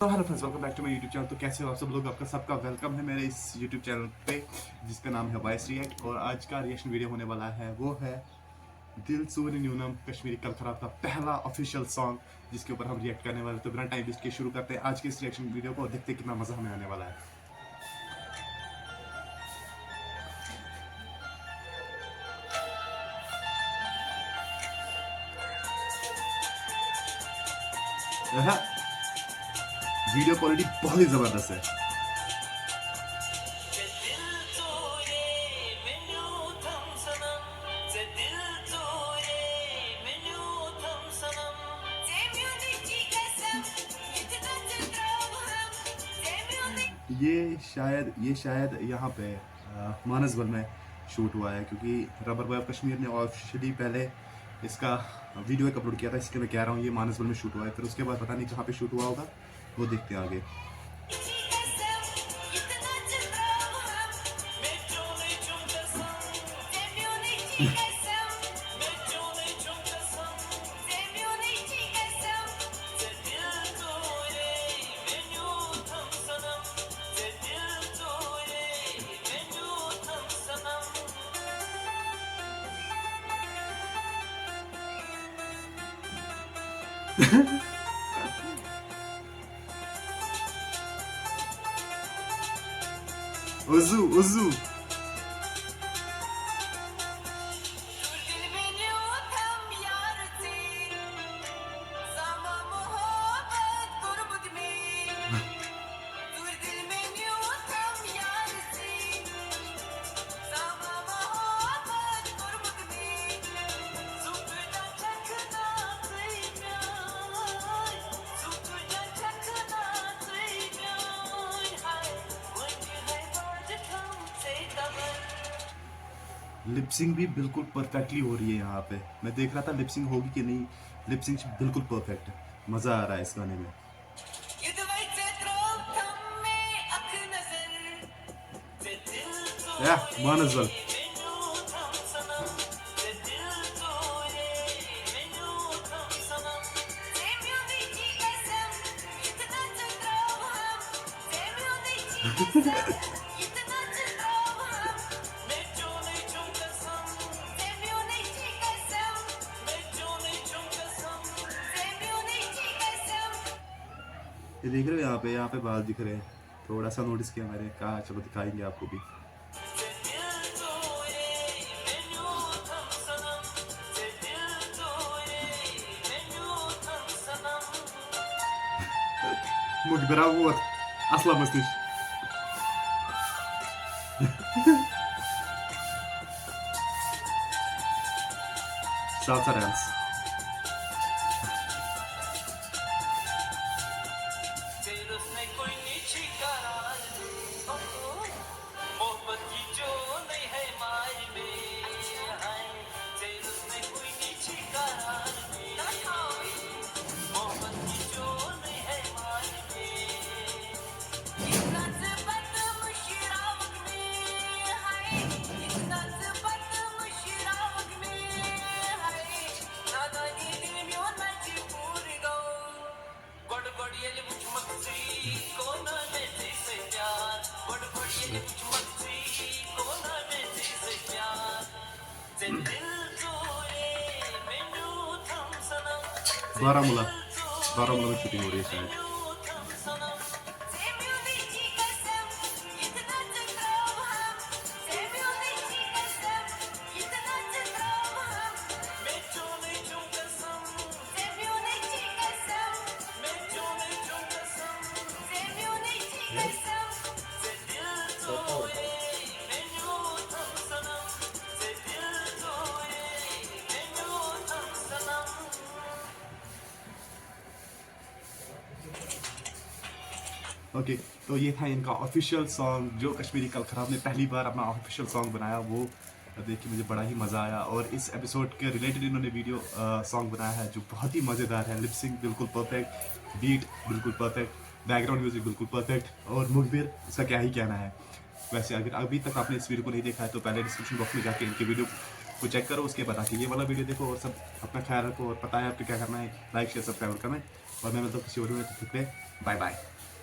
तो hello friends, welcome back to my YouTube channel. तो कैसे हो आप सब लोग? आपका सबका वेलकम है मेरे इस यूट्यूब चैनल पे जिसका नाम है वॉइस रिएक्ट। और आज का रिएक्शन वीडियो होने वाला है वो है दिल सूर्य न्यूनम कश्मीरी कल खराब का पहला ऑफिशियल सॉन्ग जिसके ऊपर हम रिएक्ट करने वाले हैं। तो बिना टाइम वेस्ट के शुरू करते हैं आज के इस रिएक्शन वीडियो को और देखते हैं कितना मजा हमें आने वाला है। वीडियो क्वालिटी बहुत ही जबरदस्त है। ये शायद यहाँ पे मानसबल में शूट हुआ है, क्योंकि रबर बॉय ऑफ कश्मीर ने ऑफिशियली पहले इसका वीडियो एक अपलोड किया था, इसके मैं कह रहा हूँ ये मानसबल में शूट हुआ है। फिर उसके बाद पता नहीं कहाँ पे शूट हुआ होगा, वो देखते हैं आगे। उजू उजू लिपसिंग भी बिल्कुल परफेक्टली हो रही है यहाँ पे। मैं देख रहा था लिपसिंग होगी कि नहीं, लिपसिंग बिल्कुल परफेक्ट है। मजा आ रहा है इस गाने में। या मानसबल ये देख रहे हो यहाँ पे बाल दिख रहे हैं। थोड़ा सा नोटिस किया मैंने, कहा चलो दिखाएंगे आपको भी। मुखबिरा वो असला मस्तिश salsa dance. बारामूला बारामूला में शूटिंग हो रही है शायद। ओके तो ये था इनका ऑफिशियल सॉन्ग जो कश्मीरी कल खराब ने पहली बार अपना ऑफिशियल सॉन्ग बनाया। वो देख के मुझे बड़ा ही मज़ा आया। और इस एपिसोड के रिलेटेड इन्होंने वीडियो सॉन्ग बनाया है जो बहुत ही मज़ेदार है। लिपसिंग बिल्कुल परफेक्ट, बीट बिल्कुल परफेक्ट, बैकग्राउंड म्यूजिक बिल्कुल परफेक्ट। और मुखबिर इसका क्या ही कहना है। वैसे अगर अभी तक आपने इस वीडियो को नहीं देखा है तो पहले डिस्क्रिप्शन बॉक्स में जाके इनके वीडियो को चेक करो, उसके बाद आके ये वाला वीडियो देखो। और सब अपना ख्याल रखो और पता है आपको क्या करना है, लाइक शेयर सब्सक्राइब करना है। और मैं मतलब किसी और में बाय बाय।